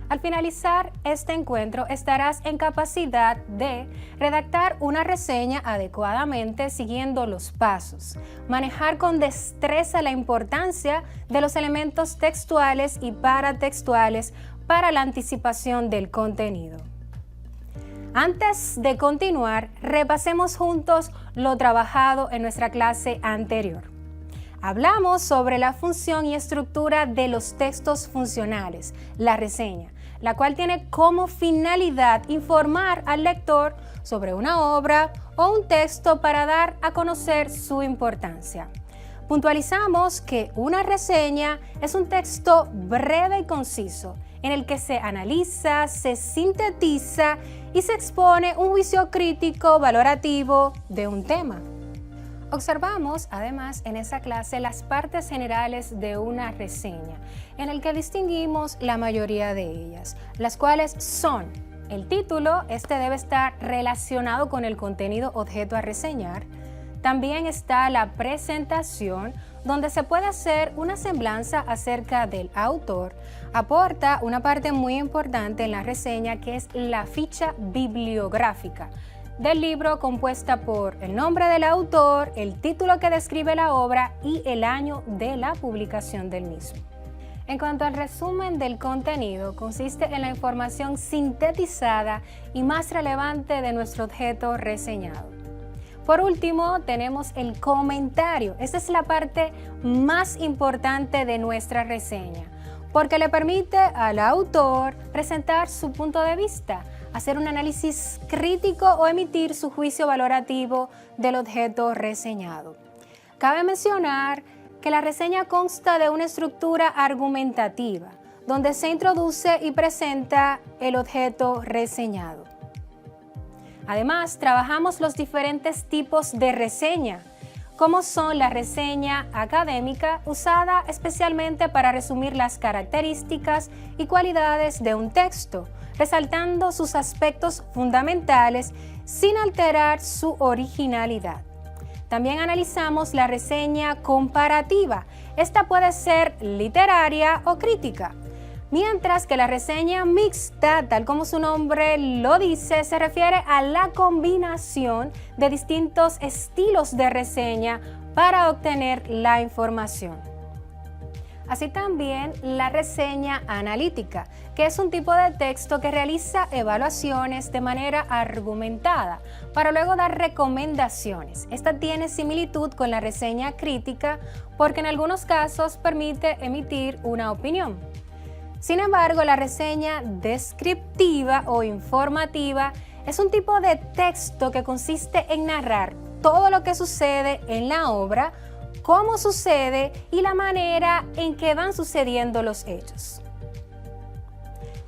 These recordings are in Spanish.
Al finalizar este encuentro estarás en capacidad de redactar una reseña adecuadamente siguiendo los pasos, manejar con destreza la importancia de los elementos textuales y paratextuales para la anticipación del contenido. Antes de continuar, repasemos juntos lo trabajado en nuestra clase anterior. Hablamos sobre la función y estructura de los textos funcionales, la reseña, la cual tiene como finalidad informar al lector sobre una obra o un texto para dar a conocer su importancia. Puntualizamos que una reseña es un texto breve y conciso, en el que se analiza, se sintetiza y se expone un juicio crítico valorativo de un tema. Observamos además en esa clase las partes generales de una reseña, en el que distinguimos la mayoría de ellas, las cuales son el título, este debe estar relacionado con el contenido objeto a reseñar. También está la presentación, donde se puede hacer una semblanza acerca del autor. Aporta una parte muy importante en la reseña, que es la ficha bibliográfica del libro, compuesta por el nombre del autor, el título que describe la obra y el año de la publicación del mismo. En cuanto al resumen del contenido, consiste en la información sintetizada y más relevante de nuestro objeto reseñado. Por último, tenemos el comentario. Esta es la parte más importante de nuestra reseña, porque le permite al autor presentar su punto de vista, hacer un análisis crítico o emitir su juicio valorativo del objeto reseñado. Cabe mencionar que la reseña consta de una estructura argumentativa, donde se introduce y presenta el objeto reseñado. Además, trabajamos los diferentes tipos de reseña, como son la reseña académica, usada especialmente para resumir las características y cualidades de un texto, resaltando sus aspectos fundamentales sin alterar su originalidad. También analizamos la reseña comparativa. Esta puede ser literaria o crítica, mientras que la reseña mixta, tal como su nombre lo dice, se refiere a la combinación de distintos estilos de reseña para obtener la información. Así también la reseña analítica, que es un tipo de texto que realiza evaluaciones de manera argumentada para luego dar recomendaciones. Esta tiene similitud con la reseña crítica porque en algunos casos permite emitir una opinión. Sin embargo, la reseña descriptiva o informativa es un tipo de texto que consiste en narrar todo lo que sucede en la obra, cómo sucede y la manera en que van sucediendo los hechos.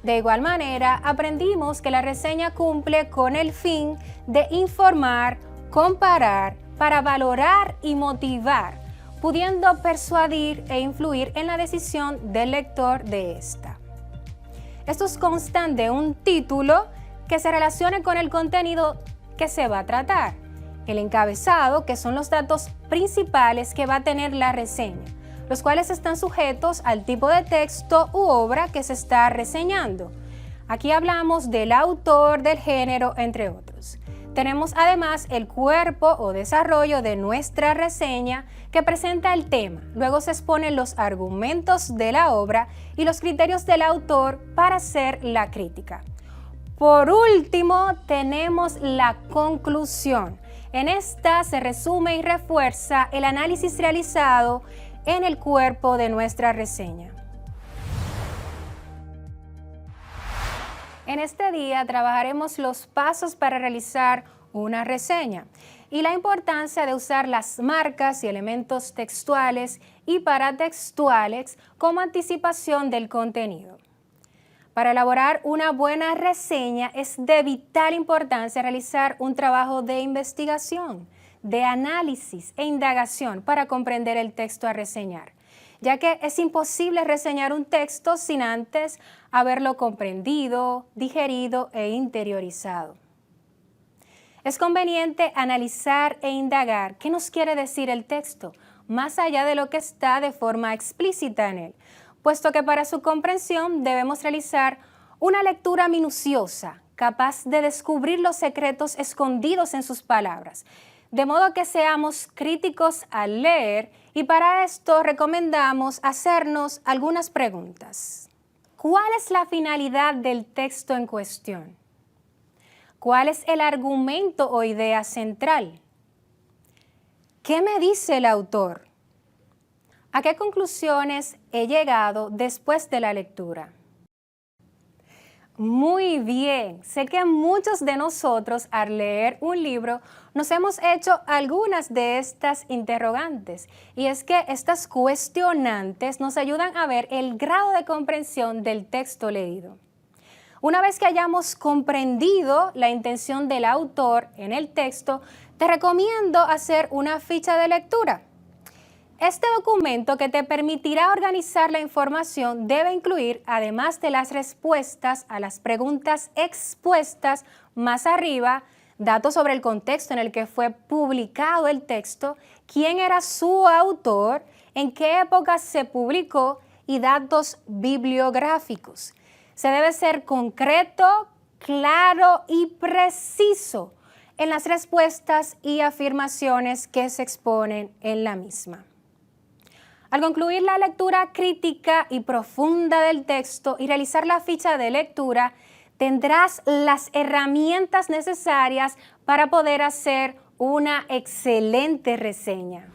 De igual manera, aprendimos que la reseña cumple con el fin de informar, comparar, para valorar y motivar, pudiendo persuadir e influir en la decisión del lector de esta. Estos constan de un título que se relacione con el contenido que se va a tratar, el encabezado, que son los datos principales que va a tener la reseña, los cuales están sujetos al tipo de texto u obra que se está reseñando. Aquí hablamos del autor, del género, entre otros. Tenemos además el cuerpo o desarrollo de nuestra reseña, que presenta el tema. Luego se exponen los argumentos de la obra y los criterios del autor para hacer la crítica. Por último, tenemos la conclusión. En esta se resume y refuerza el análisis realizado en el cuerpo de nuestra reseña. En este día trabajaremos los pasos para realizar una reseña y la importancia de usar las marcas y elementos textuales y paratextuales como anticipación del contenido. Para elaborar una buena reseña es de vital importancia realizar un trabajo de investigación, de análisis e indagación para comprender el texto a reseñar, ya que es imposible reseñar un texto sin antes haberlo comprendido, digerido e interiorizado. Es conveniente analizar e indagar qué nos quiere decir el texto, más allá de lo que está de forma explícita en él, puesto que para su comprensión debemos realizar Una lectura minuciosa, capaz de descubrir los secretos escondidos en sus palabras, de modo que seamos críticos al leer, y para esto recomendamos hacernos algunas preguntas. ¿Cuál es la finalidad del texto en cuestión? ¿Cuál es el argumento o idea central? ¿Qué me dice el autor? ¿A qué conclusiones he llegado después de la lectura? Muy bien, sé que muchos de nosotros al leer un libro nos hemos hecho algunas de estas interrogantes, y es que estas cuestionantes nos ayudan a ver el grado de comprensión del texto leído. Una vez que hayamos comprendido la intención del autor en el texto, te recomiendo hacer una ficha de lectura. Este documento, que te permitirá organizar la información, debe incluir, además de las respuestas a las preguntas expuestas más arriba, datos sobre el contexto en el que fue publicado el texto, quién era su autor, en qué época se publicó y datos bibliográficos. Se debe ser concreto, claro y preciso en las respuestas y afirmaciones que se exponen en la misma. Al concluir la lectura crítica y profunda del texto y realizar la ficha de lectura, tendrás las herramientas necesarias para poder hacer una excelente reseña.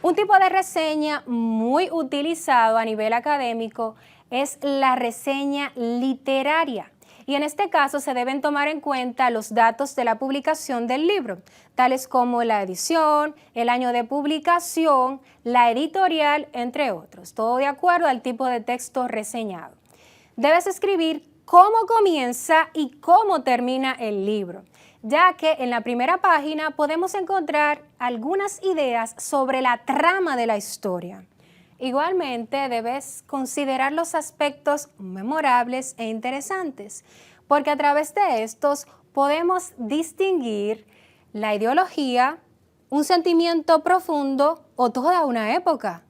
Un tipo de reseña muy utilizado a nivel académico es la reseña literaria. Y en este caso se deben tomar en cuenta los datos de la publicación del libro, tales como la edición, el año de publicación, la editorial, entre otros, todo de acuerdo al tipo de texto reseñado. Debes escribir cómo comienza y cómo termina el libro, ya que en la primera página podemos encontrar algunas ideas sobre la trama de la historia. Igualmente, debes considerar los aspectos memorables e interesantes, porque a través de estos podemos distinguir la ideología, un sentimiento profundo o toda una época.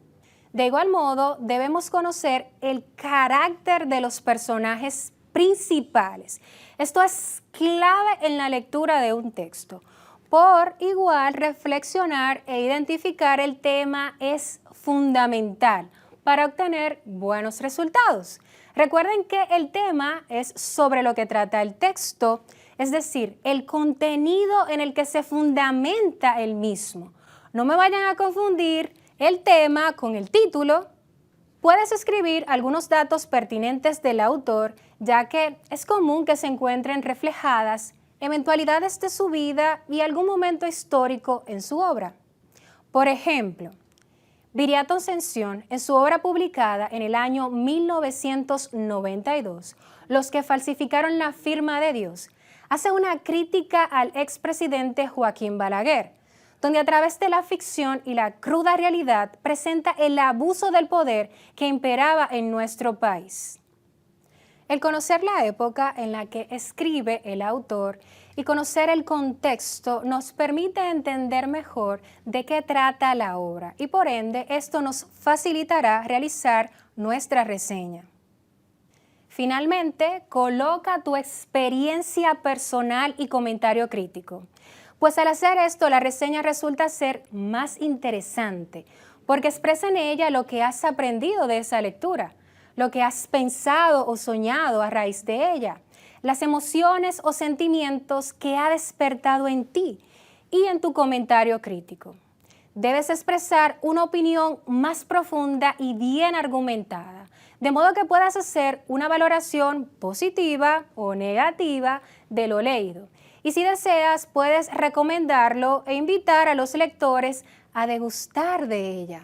De igual modo, debemos conocer el carácter de los personajes principales. Esto es clave en la lectura de un texto. Por igual, reflexionar e identificar el tema es fundamental para obtener buenos resultados. Recuerden que el tema es sobre lo que trata el texto, es decir, el contenido en el que se fundamenta el mismo. No me vayan a confundir el tema con el título. Puedes escribir algunos datos pertinentes del autor, ya que es común que se encuentren reflejadas eventualidades de su vida y algún momento histórico en su obra. Por ejemplo, Viriato Ascensión, en su obra publicada en el año 1992, Los que falsificaron la firma de Dios, hace una crítica al expresidente Joaquín Balaguer, donde a través de la ficción y la cruda realidad presenta el abuso del poder que imperaba en nuestro país. El conocer la época en la que escribe el autor y conocer el contexto nos permite entender mejor de qué trata la obra, y por ende esto nos facilitará realizar nuestra reseña. Finalmente, coloca tu experiencia personal y comentario crítico, pues al hacer esto la reseña resulta ser más interesante, porque expresa en ella lo que has aprendido de esa lectura, lo que has pensado o soñado a raíz de ella, las emociones o sentimientos que ha despertado en ti y en tu comentario crítico. Debes expresar una opinión más profunda y bien argumentada, de modo que puedas hacer una valoración positiva o negativa de lo leído. Y si deseas, puedes recomendarlo e invitar a los lectores a degustar de ella.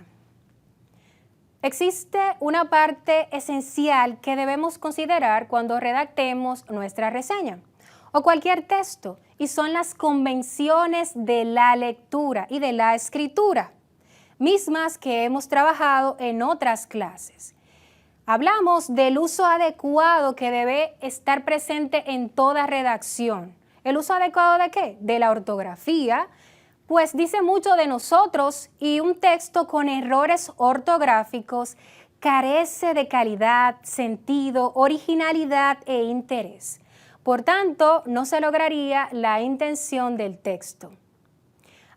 Existe una parte esencial que debemos considerar cuando redactemos nuestra reseña o cualquier texto, y son las convenciones de la lectura y de la escritura, mismas que hemos trabajado en otras clases. Hablamos del uso adecuado que debe estar presente en toda redacción. ¿El uso adecuado de qué? De la ortografía, pues dice mucho de nosotros, y un texto con errores ortográficos carece de calidad, sentido, originalidad e interés. Por tanto, no se lograría la intención del texto.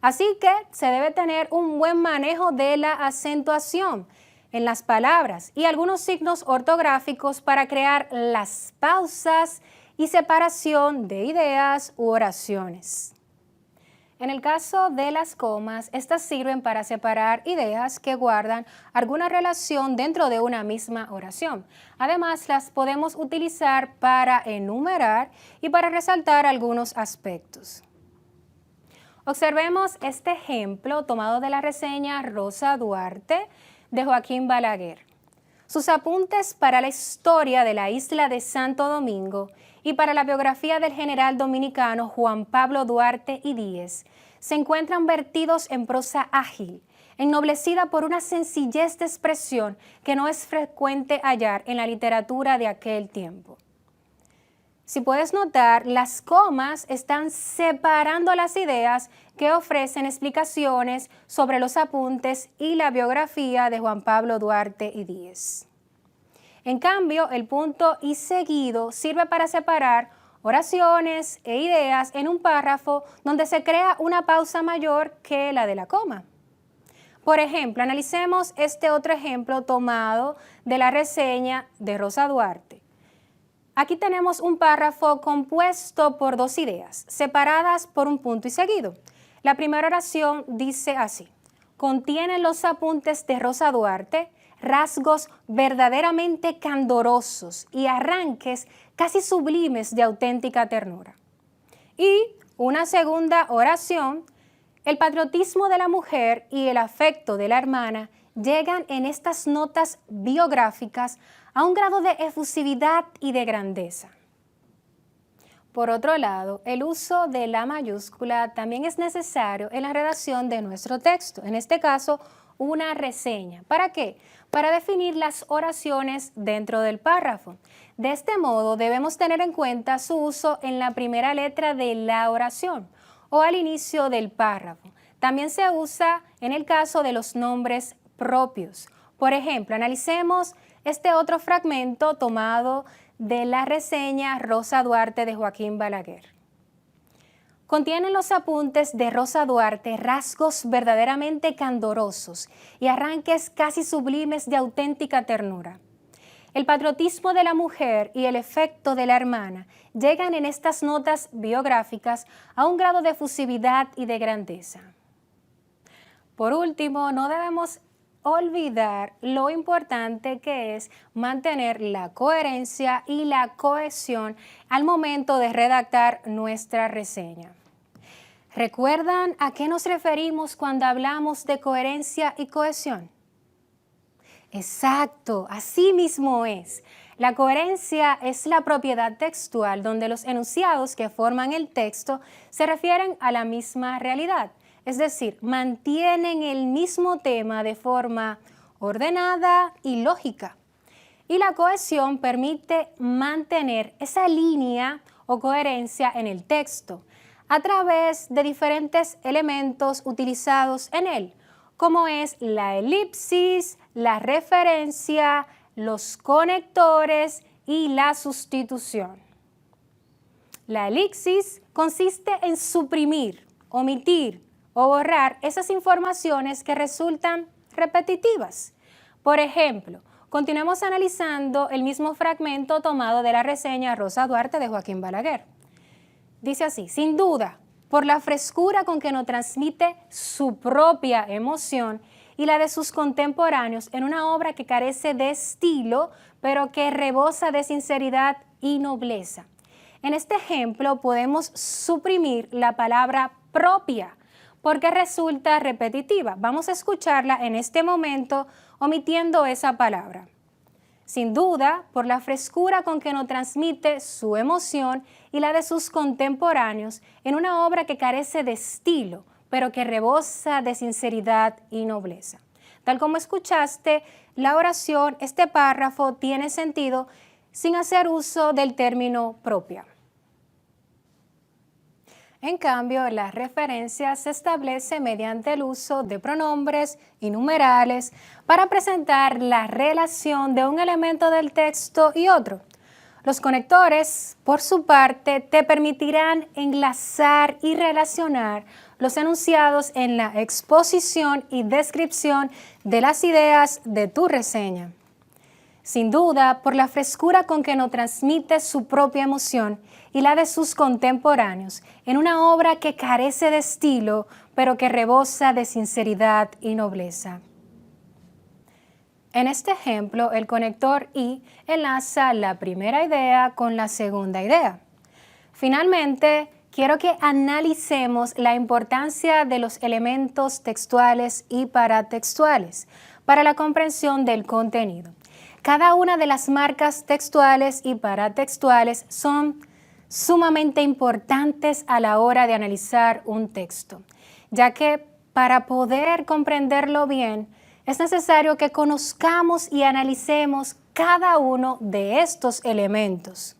Así que se debe tener un buen manejo de la acentuación en las palabras y algunos signos ortográficos para crear las pausas y separación de ideas u oraciones. En el caso de las comas, estas sirven para separar ideas que guardan alguna relación dentro de una misma oración. Además, las podemos utilizar para enumerar y para resaltar algunos aspectos. Observemos este ejemplo tomado de la reseña Rosa Duarte de Joaquín Balaguer. Sus apuntes para la historia de la isla de Santo Domingo y para la biografía del general dominicano Juan Pablo Duarte y Díez se encuentran vertidos en prosa ágil, ennoblecida por una sencillez de expresión que no es frecuente hallar en la literatura de aquel tiempo. Si puedes notar, las comas están separando las ideas que ofrecen explicaciones sobre los apuntes y la biografía de Juan Pablo Duarte y Díez. En cambio, el punto y seguido sirve para separar oraciones e ideas en un párrafo donde se crea una pausa mayor que la de la coma. Por ejemplo, analicemos este otro ejemplo tomado de la reseña de Rosa Duarte. Aquí tenemos un párrafo compuesto por dos ideas, separadas por un punto y seguido. La primera oración dice así: contienen los apuntes de Rosa Duarte rasgos verdaderamente candorosos y arranques casi sublimes de auténtica ternura. Y una segunda oración: el patriotismo de la mujer y el afecto de la hermana llegan en estas notas biográficas a un grado de efusividad y de grandeza. Por otro lado, el uso de la mayúscula también es necesario en la redacción de nuestro texto, en este caso, una reseña. ¿Para qué? Para definir las oraciones dentro del párrafo. De este modo, debemos tener en cuenta su uso en la primera letra de la oración o al inicio del párrafo. También se usa en el caso de los nombres propios. Por ejemplo, analicemos este otro fragmento tomado de la reseña Rosa Duarte de Joaquín Balaguer. Contienen los apuntes de Rosa Duarte rasgos verdaderamente candorosos y arranques casi sublimes de auténtica ternura. El patriotismo de la mujer y el efecto de la hermana llegan en estas notas biográficas a un grado de efusividad y de grandeza. Por último, no debemos olvidar lo importante que es mantener la coherencia y la cohesión al momento de redactar nuestra reseña. ¿Recuerdan a qué nos referimos cuando hablamos de coherencia y cohesión? Exacto, así mismo es. La coherencia es la propiedad textual donde los enunciados que forman el texto se refieren a la misma realidad. Es decir, mantienen el mismo tema de forma ordenada y lógica. Y la cohesión permite mantener esa línea o coherencia en el texto a través de diferentes elementos utilizados en él, como es la elipsis, la referencia, los conectores y la sustitución. La elipsis consiste en suprimir, omitir o borrar esas informaciones que resultan repetitivas. Por ejemplo, continuemos analizando el mismo fragmento tomado de la reseña Rosa Duarte de Joaquín Balaguer. Dice así: sin duda, por la frescura con que nos transmite su propia emoción y la de sus contemporáneos en una obra que carece de estilo, pero que rebosa de sinceridad y nobleza. En este ejemplo podemos suprimir la palabra propia, porque resulta repetitiva. Vamos a escucharla en este momento omitiendo esa palabra. Sin duda, por la frescura con que nos transmite su emoción y la de sus contemporáneos en una obra que carece de estilo, pero que rebosa de sinceridad y nobleza. Tal como escuchaste, la oración, este párrafo, tiene sentido sin hacer uso del término propia. En cambio, la referencia se establece mediante el uso de pronombres y numerales para presentar la relación de un elemento del texto y otro. Los conectores, por su parte, te permitirán enlazar y relacionar los enunciados en la exposición y descripción de las ideas de tu reseña. Sin duda, por la frescura con que nos transmite su propia emoción y la de sus contemporáneos, en una obra que carece de estilo, pero que rebosa de sinceridad y nobleza. En este ejemplo, el conector y enlaza la primera idea con la segunda idea. Finalmente, quiero que analicemos la importancia de los elementos textuales y paratextuales para la comprensión del contenido. Cada una de las marcas textuales y paratextuales son sumamente importantes a la hora de analizar un texto, ya que para poder comprenderlo bien, es necesario que conozcamos y analicemos cada uno de estos elementos.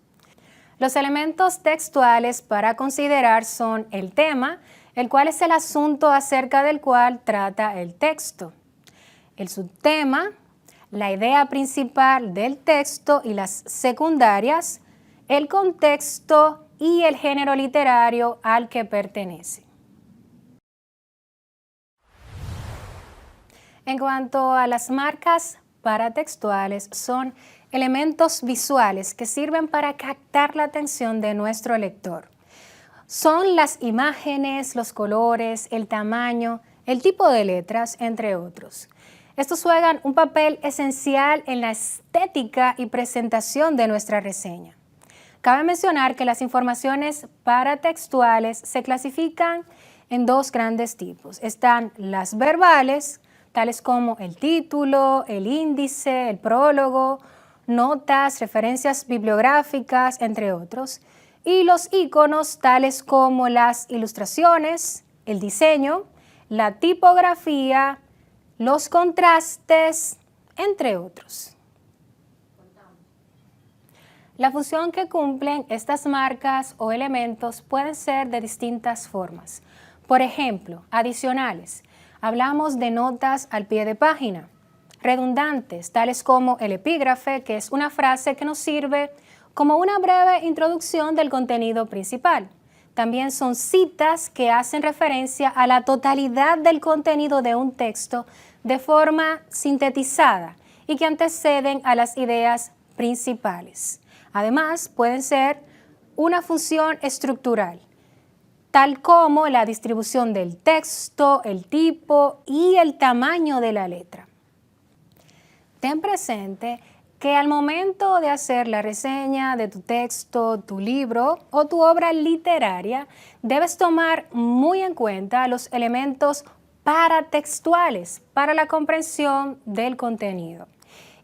Los elementos textuales para considerar son el tema, el cual es el asunto acerca del cual trata el texto, el subtema, la idea principal del texto y las secundarias, el contexto y el género literario al que pertenece. En cuanto a las marcas paratextuales, son elementos visuales que sirven para captar la atención de nuestro lector. Son las imágenes, los colores, el tamaño, el tipo de letras, entre otros. Estos juegan un papel esencial en la estética y presentación de nuestra reseña. Cabe mencionar que las informaciones paratextuales se clasifican en dos grandes tipos. Están las verbales, tales como el título, el índice, el prólogo, notas, referencias bibliográficas, entre otros. Y los iconos, tales como las ilustraciones, el diseño, la tipografía, los contrastes, entre otros. La función que cumplen estas marcas o elementos pueden ser de distintas formas. Por ejemplo, adicionales. Hablamos de notas al pie de página. Redundantes, tales como el epígrafe, que es una frase que nos sirve como una breve introducción del contenido principal. También son citas que hacen referencia a la totalidad del contenido de un texto de forma sintetizada y que anteceden a las ideas principales. Además, pueden ser una función estructural, tal como la distribución del texto, el tipo y el tamaño de la letra. Ten presente que al momento de hacer la reseña de tu texto, tu libro o tu obra literaria, debes tomar muy en cuenta los elementos paratextuales para la comprensión del contenido.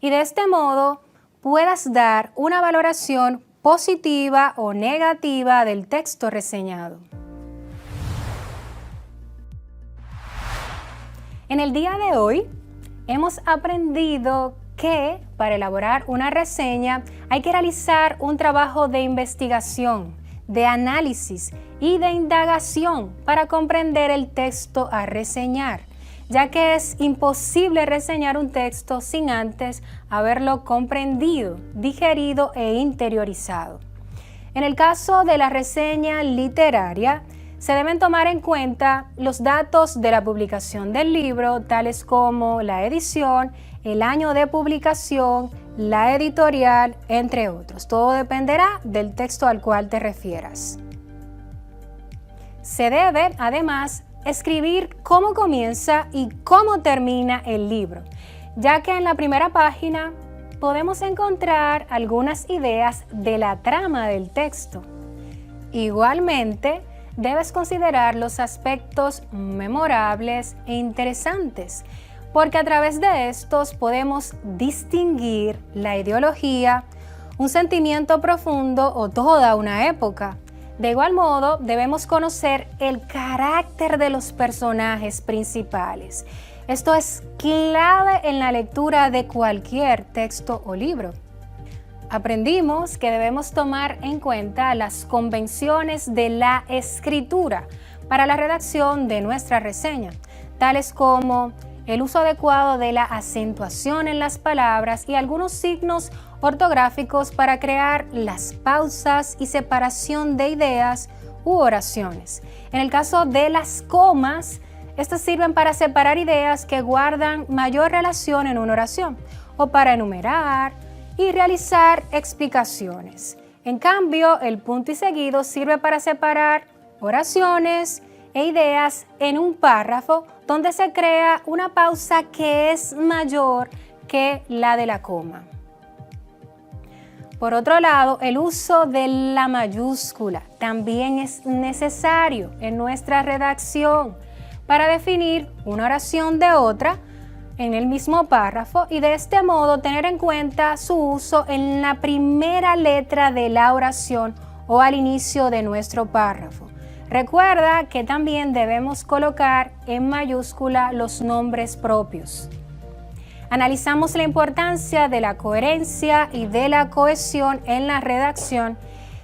Y de este modo puedas dar una valoración positiva o negativa del texto reseñado. En el día de hoy hemos aprendido que para elaborar una reseña hay que realizar un trabajo de investigación, de análisis y de indagación para comprender el texto a reseñar, ya que es imposible reseñar un texto sin antes haberlo comprendido, digerido e interiorizado. En el caso de la reseña literaria, se deben tomar en cuenta los datos de la publicación del libro, tales como la edición, el año de publicación, la editorial, entre otros. Todo dependerá del texto al cual te refieras. Se debe, además, escribir cómo comienza y cómo termina el libro, ya que en la primera página podemos encontrar algunas ideas de la trama del texto. Igualmente, debes considerar los aspectos memorables e interesantes, porque a través de estos podemos distinguir la ideología, un sentimiento profundo o toda una época. De igual modo, debemos conocer el carácter de los personajes principales. Esto es clave en la lectura de cualquier texto o libro. Aprendimos que debemos tomar en cuenta las convenciones de la escritura para la redacción de nuestra reseña, tales como el uso adecuado de la acentuación en las palabras y algunos signos ortográficos para crear las pausas y separación de ideas u oraciones. En el caso de las comas, estas sirven para separar ideas que guardan mayor relación en una oración o para enumerar y realizar explicaciones. En cambio, el punto y seguido sirve para separar oraciones e ideas en un párrafo donde se crea una pausa que es mayor que la de la coma. Por otro lado, el uso de la mayúscula también es necesario en nuestra redacción para definir una oración de otra en el mismo párrafo y de este modo tener en cuenta su uso en la primera letra de la oración o al inicio de nuestro párrafo. Recuerda que también debemos colocar en mayúscula los nombres propios. Analizamos la importancia de la coherencia y de la cohesión en la redacción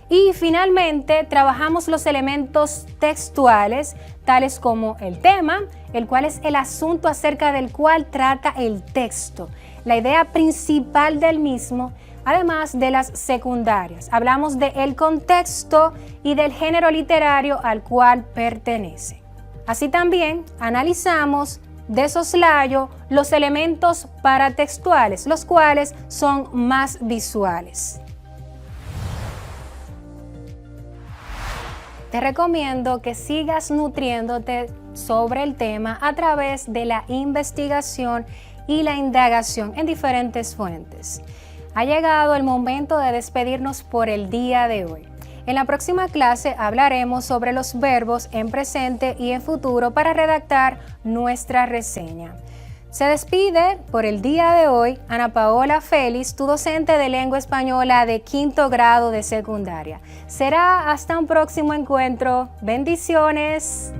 y finalmente trabajamos los elementos textuales tales como el tema, el cual es el asunto acerca del cual trata el texto, la idea principal del mismo, además de las secundarias. Hablamos del contexto y del género literario al cual pertenece. Así también analizamos de soslayo los elementos paratextuales, los cuales son más visuales. Te recomiendo que sigas nutriéndote sobre el tema a través de la investigación y la indagación en diferentes fuentes. Ha llegado el momento de despedirnos por el día de hoy. En la próxima clase hablaremos sobre los verbos en presente y en futuro para redactar nuestra reseña. Se despide por el día de hoy Ana Paola Félix, tu docente de lengua española de 5º grado de secundaria. Será hasta un próximo encuentro. Bendiciones.